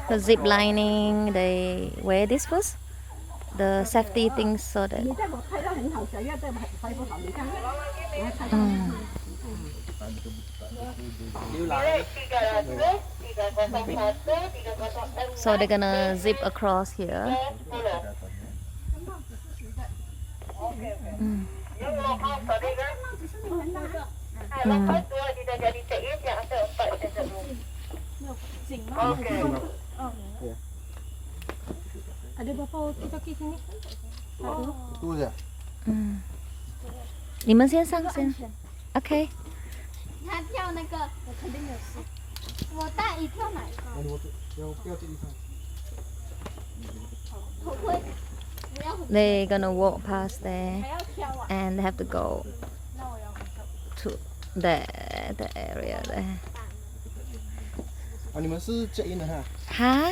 For zip lining, they wear this first, the safety things so that. So they're gonna zip across here. Ada berapa walkie-talkie sini? Satu. Itu aja. 你们先上先。OK。他跳那个，我肯定有事。我带一跳哪一个？要这地方。头盔。 They're gonna walk past there 还要跳啊？ and have to go 那我要很跳。 to the area there. 啊，你们是接应的哈？哈？